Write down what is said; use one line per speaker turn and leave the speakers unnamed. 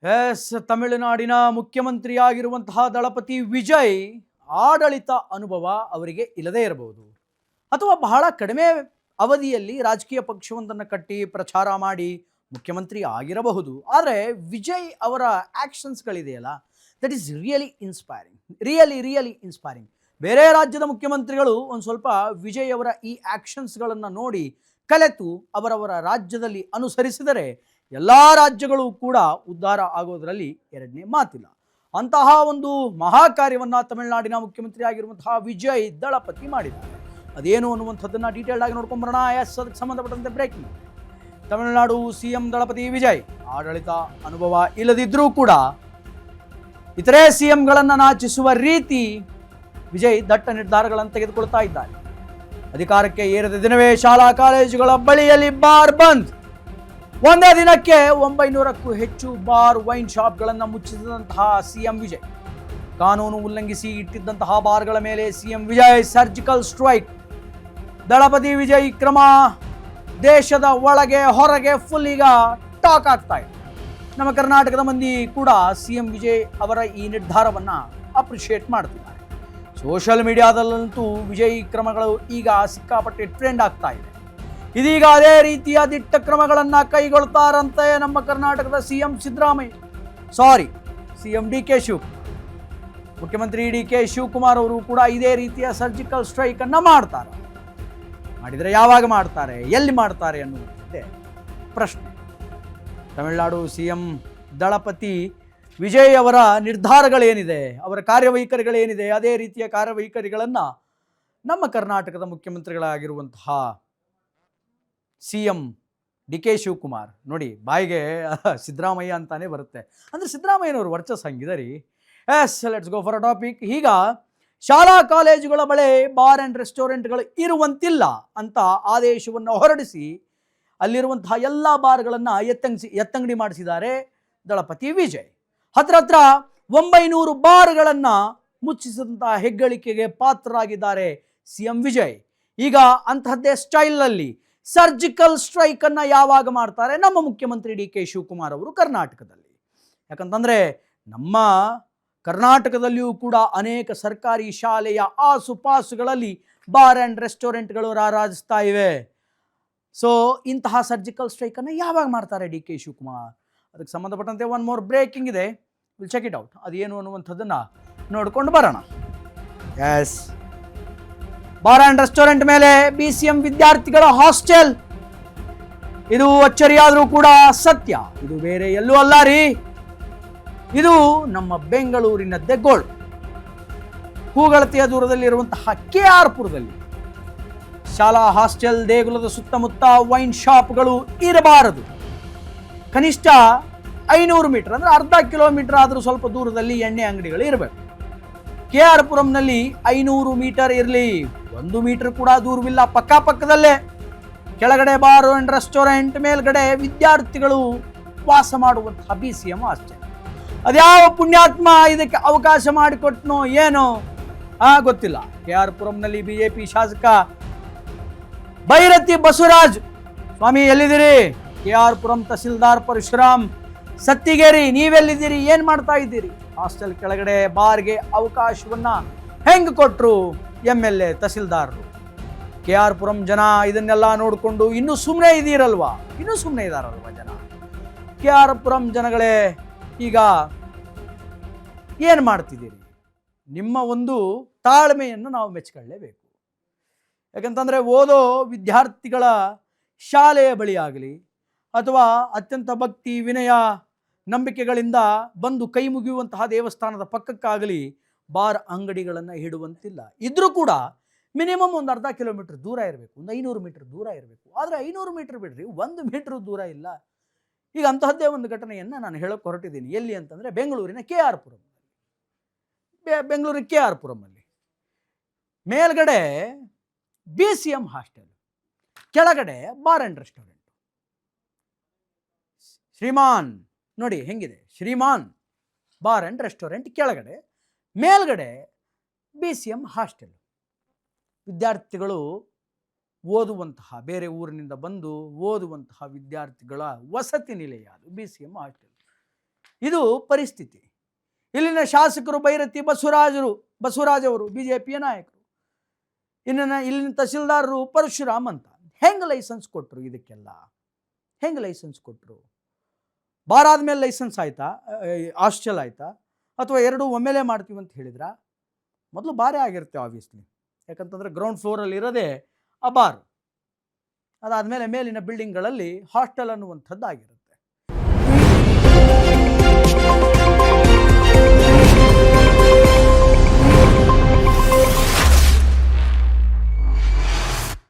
S ತಮಿಳುನಾಡಿನ ಮುಖ್ಯಮಂತ್ರಿಯಾಗಿರುವಂತಹ ದಳಪತಿ ವಿಜಯ್ ಆಡಳಿತ ಅನುಭವ ಅವರಿಗೆ ಇಲ್ಲದೇ ಇರಬಹುದು, ಅಥವಾ ಬಹಳ ಕಡಿಮೆ ಅವಧಿಯಲ್ಲಿ ರಾಜಕೀಯ ಪಕ್ಷವೊಂದನ್ನು ಕಟ್ಟಿ ಪ್ರಚಾರ ಮಾಡಿ ಮುಖ್ಯಮಂತ್ರಿ ಆಗಿರಬಹುದು. ಆದರೆ ವಿಜಯ್ ಅವರ ಆ್ಯಕ್ಷನ್ಸ್ಗಳಿದೆಯಲ್ಲ, ದಟ್ ಈಸ್ ರಿಯಲಿ ಇನ್ಸ್ಪೈರಿಂಗ್. ಬೇರೆ ರಾಜ್ಯದ ಮುಖ್ಯಮಂತ್ರಿಗಳು ಒಂದು ಸ್ವಲ್ಪ ವಿಜಯ್ ಅವರ ಈ ಆ್ಯಕ್ಷನ್ಸ್ಗಳನ್ನು ನೋಡಿ ಕಲಿತು ಅವರವರ ರಾಜ್ಯದಲ್ಲಿ ಅನುಸರಿಸಿದರೆ ಎಲ್ಲ ರಾಜ್ಯಗಳು ಕೂಡ ಉದ್ಧಾರ ಆಗೋದರಲ್ಲಿ ಎರಡನೇ ಮಾತಿಲ್ಲ. ಅಂತಹ ಒಂದು ಮಹಾ ಕಾರ್ಯವನ್ನು ತಮಿಳುನಾಡಿನ ಮುಖ್ಯಮಂತ್ರಿ ಆಗಿರುವಂತಹ ವಿಜಯ್ ದಳಪತಿ ಮಾಡಿದ್ದಾರೆ. ಅದೇನು ಅನ್ನುವಂಥದ್ದನ್ನು ಡೀಟೇಲ್ಡ್ ಆಗಿ ನೋಡ್ಕೊಂಬರೋಣ. ಅದಕ್ಕೆ ಸಂಬಂಧಪಟ್ಟಂತೆ ಬ್ರೇಕಿಂಗ್. ತಮಿಳುನಾಡು ಸಿಎಂ ದಳಪತಿ ವಿಜಯ್ ಆಡಳಿತ ಅನುಭವ ಇಲ್ಲದಿದ್ದರೂ ಕೂಡ ಇತರೆ ಸಿಎಂಗಳನ್ನು ನಾಚಿಸುವ ರೀತಿ ವಿಜಯ್ ದಟ್ಟ ನಿರ್ಧಾರಗಳನ್ನು ತೆಗೆದುಕೊಳ್ತಾ ಇದ್ದಾರೆ. ಅಧಿಕಾರಕ್ಕೆ ಏರಿದ ದಿನವೇ ಶಾಲಾ ಕಾಲೇಜುಗಳ ಬಳಿಯಲ್ಲಿ ಬಾರ್ ಬಂದ್. ಒಂದೇ ದಿನಕ್ಕೆ 900ಕ್ಕೂ ಹೆಚ್ಚು ಬಾರ್ ವೈನ್ ಶಾಪ್ಗಳನ್ನು ಮುಚ್ಚಿಸಿದಂತಹ ಸಿಎಂ ವಿಜಯ್. ಕಾನೂನು ಉಲ್ಲಂಘಿಸಿ ಇಟ್ಟಿದ್ದಂತಹ ಬಾರ್ಗಳ ಮೇಲೆ CM Vijay surgical strike. Thalapathy Vijay ಕ್ರಮ ದೇಶದ ಒಳಗೆ ಹೊರಗೆ ಫುಲ್ ಈಗ ಟಾಕ್ ಆಗ್ತಾ ಇದೆ. ನಮ್ಮ ಕರ್ನಾಟಕದ ಮಂದಿ ಕೂಡ ಸಿಎಂ ವಿಜಯ್ ಅವರ ಈ ನಿರ್ಧಾರವನ್ನು ಅಪ್ರಿಷಿಯೇಟ್ ಮಾಡ್ತಿದ್ದಾರೆ. ಸೋಷಿಯಲ್ ಮೀಡಿಯಾದಲ್ಲಂತೂ ವಿಜಯ್ ಕ್ರಮಗಳು ಈಗ ಸಿಕ್ಕಾಪಟ್ಟೆ ಟ್ರೆಂಡ್ ಆಗ್ತಾ ಇದೆ. ಇದೀಗ ಅದೇ ರೀತಿಯ ದಿಟ್ಟ ಕ್ರಮಗಳನ್ನು ಕೈಗೊಳ್ತಾರಂತೆ ನಮ್ಮ ಕರ್ನಾಟಕದ ಸಿಎಂ ಡಿ ಕೆ ಶಿವಕುಮಾರ್. ಮುಖ್ಯಮಂತ್ರಿ ಡಿ ಕೆ ಶಿವಕುಮಾರ್ ಅವರು ಕೂಡ ಇದೇ ರೀತಿಯ ಸರ್ಜಿಕಲ್ ಸ್ಟ್ರೈಕ್ ಅನ್ನು ಮಾಡ್ತಾರೆ. ಮಾಡಿದರೆ ಯಾವಾಗ ಮಾಡ್ತಾರೆ, ಎಲ್ಲಿ ಮಾಡ್ತಾರೆ ಅನ್ನುವಂಥದ್ದೇ ಪ್ರಶ್ನೆ. ತಮಿಳುನಾಡು ಸಿಎಂ ದಳಪತಿ ವಿಜಯ್ ಅವರ ನಿರ್ಧಾರಗಳೇನಿದೆ, ಅವರ ಕಾರ್ಯವೈಖರಿಗಳೇನಿದೆ, ಅದೇ ರೀತಿಯ ಕಾರ್ಯವೈಖರಿಗಳನ್ನು ನಮ್ಮ ಕರ್ನಾಟಕದ ಮುಖ್ಯಮಂತ್ರಿಗಳಾಗಿರುವಂತಹ ಸಿಎಂ ಡಿ ಕೆ ಶಿವಕುಮಾರ್ ನೋಡಿ, ಬಾಯಿಗೆ ಸಿದ್ದರಾಮಯ್ಯ ಅಂತಾನೆ ಬರುತ್ತೆ. ಅಂದರೆ ಸಿದ್ದರಾಮಯ್ಯನವರು ವರ್ಚಸ್ ಹಂಗಿದೆ ರೀ. Let's go for a topic. ಈಗ ಶಾಲಾ ಕಾಲೇಜುಗಳ ಬಳಿ ಬಾರ್ ಆ್ಯಂಡ್ ರೆಸ್ಟೋರೆಂಟ್ಗಳು ಇರುವಂತಿಲ್ಲ ಅಂತ ಆದೇಶವನ್ನು ಹೊರಡಿಸಿ ಅಲ್ಲಿರುವಂತಹ ಎಲ್ಲ ಬಾರ್ಗಳನ್ನು ಎತ್ತಂಗಡಿ ಮಾಡಿಸಿದ್ದಾರೆ ದಳಪತಿ ವಿಜಯ್. ಹತ್ರ 900 ಬಾರ್ಗಳನ್ನು ಮುಚ್ಚಿಸಿದಂತಹ ಹೆಗ್ಗಳಿಕೆಗೆ ಪಾತ್ರರಾಗಿದ್ದಾರೆ ಸಿಎಂ ವಿಜಯ್. ಈಗ ಅಂತಹದ್ದೇ ಸ್ಟೈಲ್ನಲ್ಲಿ ಸರ್ಜಿಕಲ್ ಸ್ಟ್ರೈಕನ್ನು ಯಾವಾಗ ಮಾಡ್ತಾರೆ ನಮ್ಮ ಮುಖ್ಯಮಂತ್ರಿ ಡಿ ಕೆ ಶಿವಕುಮಾರ್ ಅವರು ಕರ್ನಾಟಕದಲ್ಲಿ? ಯಾಕಂತಂದರೆ ನಮ್ಮ ಕರ್ನಾಟಕದಲ್ಲಿಯೂ ಕೂಡ ಅನೇಕ ಸರ್ಕಾರಿ ಶಾಲೆಯ ಆಸುಪಾಸುಗಳಲ್ಲಿ ಬಾರ್ ಆ್ಯಂಡ್ ರೆಸ್ಟೋರೆಂಟ್ಗಳು ರಾರಾಜಿಸ್ತಾ ಇವೆ. ಸೊ ಇಂತಹ ಸರ್ಜಿಕಲ್ ಸ್ಟ್ರೈಕನ್ನು ಯಾವಾಗ ಮಾಡ್ತಾರೆ ಡಿ ಕೆ ಶಿವಕುಮಾರ್? ಅದಕ್ಕೆ ಸಂಬಂಧಪಟ್ಟಂತೆ ಒನ್ ಮೋರ್ ಬ್ರೇಕಿಂಗ್ ಇದೆ, ವಿಲ್ ಚೆಕ್ ಇಟ್ ಔಟ್. ಅದೇನು ಅನ್ನುವಂಥದ್ದನ್ನು ನೋಡ್ಕೊಂಡು ಬರೋಣ. ಎಸ್, ಬಾರ್ ಆ್ಯಂಡ್ ರೆಸ್ಟೋರೆಂಟ್ ಮೇಲೆ BCM ವಿದ್ಯಾರ್ಥಿಗಳ ಹಾಸ್ಟೆಲ್. ಇದು ಅಚ್ಚರಿಯಾದರೂ ಕೂಡ ಸತ್ಯ. ಇದು ಬೇರೆ ಎಲ್ಲೂ ಅಲ್ಲ ರೀ, ಇದು ನಮ್ಮ ಬೆಂಗಳೂರಿನದ್ದೇ ಗೋಳು. ಹೂಗಳತೆಯ ದೂರದಲ್ಲಿರುವಂತಹ KR ಪುರದಲ್ಲಿ ಶಾಲಾ ಹಾಸ್ಟೆಲ್, ದೇಗುಲದ ಸುತ್ತಮುತ್ತ ವೈನ್ ಶಾಪ್ಗಳು ಇರಬಾರದು. ಕನಿಷ್ಠ 500 ಮೀಟರ್ ಅಂದರೆ ಅರ್ಧ ಕಿಲೋಮೀಟರ್ ಆದರೂ ಸ್ವಲ್ಪ ದೂರದಲ್ಲಿ ಎಣ್ಣೆ ಅಂಗಡಿಗಳು ಇರಬೇಕು. KR ಪುರಂನಲ್ಲಿ 500 ಮೀಟರ್ ಇರಲಿ, 1 ಮೀಟರ್ ಕೂಡ ದೂರವಿಲ್ಲ, ಪಕ್ಕದಲ್ಲೇ ಕೆಳಗಡೆ ಬಾರ್ ಅಂಡ್ ರೆಸ್ಟೋರೆಂಟ್, ಮೇಲ್ಗಡೆ ವಿದ್ಯಾರ್ಥಿಗಳು ವಾಸ ಮಾಡುವಂತಹ BCM ಹಾಸ್ಟೆಲ್. ಅದ್ಯಾವ ಪುಣ್ಯಾತ್ಮ ಇದಕ್ಕೆ ಅವಕಾಶ ಮಾಡಿಕೊಟ್ನೋ ಏನೋ ಗೊತ್ತಿಲ್ಲ. KR ಪುರಂನಲ್ಲಿ BJP ಶಾಸಕ ಭೈರತಿ ಬಸವರಾಜ್ ಸ್ವಾಮಿ ಎಲ್ಲಿದ್ದೀರಿ? KR ಪುರಂ ತಹಸೀಲ್ದಾರ್ ಪರಶುರಾಮ್ ಸತ್ತಿಗೇರಿ ನೀವೆಲ್ಲಿದ್ದೀರಿ? ಏನು ಮಾಡ್ತಾ ಇದ್ದೀರಿ? ಹಾಸ್ಟೆಲ್ ಕೆಳಗಡೆ ಬಾರ್ಗೆ ಅವಕಾಶವನ್ನ ಹೆಂಗೆ ಕೊಟ್ಟರು MLA ತಹಸೀಲ್ದಾರರು? KR ಪುರಂ ಜನ ಇದನ್ನೆಲ್ಲ ನೋಡಿಕೊಂಡು ಇನ್ನೂ ಸುಮ್ಮನೆ ಇದ್ದಾರಲ್ವಾ ಜನ. KR ಪುರಂ ಜನಗಳೇ, ಈಗ ಏನು ಮಾಡ್ತಿದ್ದೀರಿ? ನಿಮ್ಮ ಒಂದು ತಾಳ್ಮೆಯನ್ನು ನಾವು ಮೆಚ್ಚಿಕೊಳ್ಳಲೇಬೇಕು. ಯಾಕಂತಂದರೆ ಓದೋ ವಿದ್ಯಾರ್ಥಿಗಳ ಶಾಲೆಯ ಬಳಿ ಆಗಲಿ ಅಥವಾ ಅತ್ಯಂತ ಭಕ್ತಿ ವಿನಯ ನಂಬಿಕೆಗಳಿಂದ ಬಂದು ಕೈ ಮುಗಿಯುವಂತಹ ದೇವಸ್ಥಾನದ ಪಕ್ಕಕ್ಕಾಗಲಿ ಬಾರ್ ಅಂಗಡಿಗಳನ್ನು ಇಡುವಂತಿಲ್ಲ. ಇದ್ರೂ ಕೂಡ ಮಿನಿಮಮ್ ಒಂದು ಅರ್ಧ ಕಿಲೋಮೀಟರ್ ದೂರ ಇರಬೇಕು, ಒಂದು 500 ಮೀಟರ್ ದೂರ ಇರಬೇಕು. ಆದರೆ 500 ಮೀಟರ್ ಬಿಡ್ರಿ, 1 ಮೀಟರ್ ದೂರ ಇಲ್ಲ. ಈಗ ಅಂತಹದ್ದೇ ಒಂದು ಘಟನೆಯನ್ನು ನಾನು ಹೇಳೋಕೆ ಹೊರಟಿದ್ದೀನಿ. ಎಲ್ಲಿ ಅಂತಂದರೆ ಬೆಂಗಳೂರಿನ KR ಪುರಮಲ್ಲಿ ಮೇಲ್ಗಡೆ BCM ಹಾಸ್ಟೆಲ್, ಕೆಳಗಡೆ ಬಾರ್ ಆ್ಯಂಡ್ ರೆಸ್ಟೋರೆಂಟ್. ಶ್ರೀಮಾನ್ ನೋಡಿ ಹೆಂಗಿದೆ, ಶ್ರೀಮಾನ್ ಬಾರ್ ಆ್ಯಂಡ್ ರೆಸ್ಟೋರೆಂಟ್ ಕೆಳಗಡೆ, ಮೇಲ್ಗಡೆ BCM ಹಾಸ್ಟೆಲ್. ವಿದ್ಯಾರ್ಥಿಗಳು ಓದುವಂತಹ, ಬೇರೆ ಊರಿನಿಂದ ಬಂದು ಓದುವಂತಹ ವಿದ್ಯಾರ್ಥಿಗಳ ವಸತಿ ನಿಲಯ ಅದು BCM ಹಾಸ್ಟೆಲ್. ಇದು ಪರಿಸ್ಥಿತಿ. ಇಲ್ಲಿನ ಶಾಸಕರು ಬೈರತಿ ಬಸವರಾಜ್ ಅವರು BJPಯ ನಾಯಕರು. ಇಲ್ಲಿನ ತಹಸೀಲ್ದಾರರು ಪರಶುರಾಮ್ ಅಂತ. ಹೆಂಗೆ ಲೈಸೆನ್ಸ್ ಕೊಟ್ಟರು ಇದಕ್ಕೆಲ್ಲ? ಹೆಂಗೆ ಲೈಸೆನ್ಸ್ ಕೊಟ್ಟರು? ಬಾರ್ ಆದಮೇಲೆ ಲೈಸೆನ್ಸ್ ಆಯಿತಾ? ಹಾಸ್ಟೆಲ್ ಆಯಿತಾ? ಅಥವಾ ಎರಡೂ ಒಮ್ಮೆಲೇ ಮಾಡ್ತೀವಿ ಅಂತ ಹೇಳಿದ್ರ? ಮೊದಲು ಬಾರೇ ಆಗಿರುತ್ತೆ ಆಬ್ವಿಯಸ್ಲಿ. ಯಾಕಂತಂದರೆ ಗ್ರೌಂಡ್ ಫ್ಲೋರಲ್ಲಿ ಇರೋದೇ ಆ ಬಾರ್. ಅದಾದಮೇಲೆ ಮೇಲಿನ ಬಿಲ್ಡಿಂಗ್ಗಳಲ್ಲಿ ಹಾಸ್ಟೆಲ್ ಅನ್ನುವಂಥದ್ದು ಆಗಿರುತ್ತೆ.